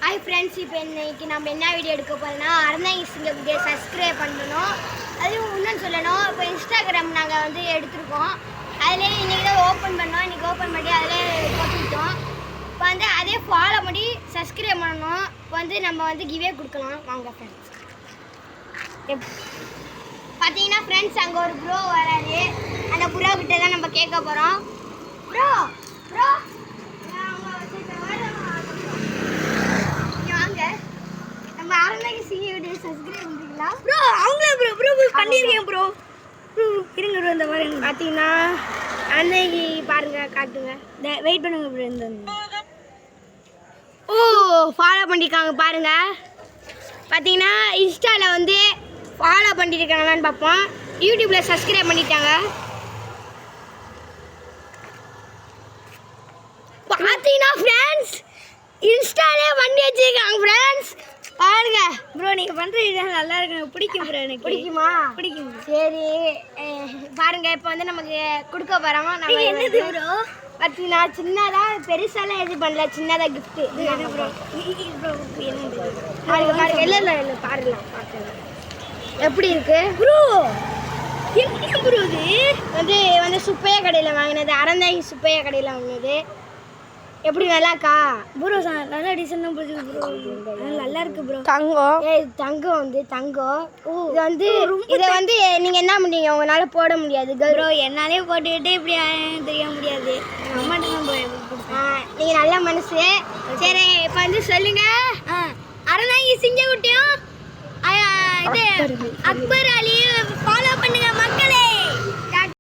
Hi friends, இப்போ இன்னைக்கு நம்ம என்ன வீடியோ எடுக்க போகிறோம்னா அறந்தாங்கி சிங்கம் வீடியோ சப்ஸ்கிரைப் பண்ணணும். அதுவும் இன்னும் சொல்லணும், இப்போ இன்ஸ்டாகிராம் நாங்கள் வந்து எடுத்துருக்கோம். அதிலே இன்றைக்கி தான் ஓப்பன் பண்ணோம். இன்றைக்கி ஓப்பன் பண்ணி அதிலே போட்டுக்கிட்டோம். இப்போ வந்து அதே ஃபாலோ பண்ணி சப்ஸ்கிரைப் பண்ணணும். இப்போ வந்து நம்ம வந்து கிவே கொடுக்கலாம். வாங்க ஃப்ரெண்ட்ஸ். பார்த்தீங்கன்னா ஃப்ரெண்ட்ஸ், அங்கே ஒரு ப்ரோ வராரு. அந்த ப்ரோ கிட்ட தான் நம்ம கேட்க போகிறோம். ப்ரோ ப்ரோ நம்ம அறந்தாங்கி சிங்கம் வீடியோ சப்ஸ்கிரைப் பண்ணுறீங்களா ப்ரோ? அவங்களே ப்ரோ ப்ரோ பண்ணியிருக்கேன் ப்ரோ. இருங்க ப்ரோ, இந்த பாருங்க. பார்த்தீங்கன்னா அன்னைக்கு பாருங்க, காட்டுங்க. வெயிட் பண்ணுங்க ப்ரோ. இந்த ஃபாலோ பண்ணியிருக்காங்க பாருங்க. பார்த்தீங்கன்னா இன்ஸ்டாவில் வந்து ஃபாலோ பண்ணியிருக்காங்களான்னு பார்ப்போம். யூடியூப்பில் சப்ஸ்கிரைப் பண்ணிட்டாங்க. பார்த்தீங்கன்னா ஃப்ரெண்ட்ஸ், இன்ஸ்டாலே வண்டி வச்சுருக்காங்க ஃப்ரெண்ட்ஸ். பாருங்க ப்ரோ, நீங்கள் பண்ணுற வீடியோ நல்லா இருக்கு, பிடிக்கும் ப்ரோ. எனக்கு பிடிக்குமா? பிடிக்கும். சரி, பாருங்க. இப்போ வந்து நமக்கு கொடுக்க போகிறோம். நம்ம என்னது ப்ரோ? பார்த்தீங்கன்னா சின்னதாக பெருசாலாம் எது பண்ணல, சின்னதாக கிஃப்ட்டு. ப்ரோ ப்ரோ என்னது பாருங்க பாருங்க. இல்லை இல்லை இல்லை, பாருலாம் பார்க்கலாம் எப்படி இருக்கு ப்ரோ. என்ன ப்ரோ இது? வந்து சுப்பையா கடையில் வாங்கினது, அறந்தாங்கி சுப்பையா கடையில் வாங்கினது. எப்படி நல்லா இருக்கா ப்ரோ? நல்லா டிசைன் பிடிச்சி ப்ரோ. நல்லா இருக்கு ப்ரோ. தங்கம். தங்கம் வந்து தங்கம். இது வந்து இதை வந்து நீங்கள் என்ன பண்ணுறீங்க? உங்களால் போட முடியாது ப்ரோ. என்னாலே போட்டுக்கிட்டு இப்படி தெரிய முடியாது. அம்மாட்ட தான் போய் நீங்கள் நல்ல மனசு. சரி, இப்போ வந்து சொல்லுங்க. அறந்தாங்கி சிங்கக்குட்டியும் இது அக்பர் அலி ஃபாலோ பண்ணுங்க மக்களே.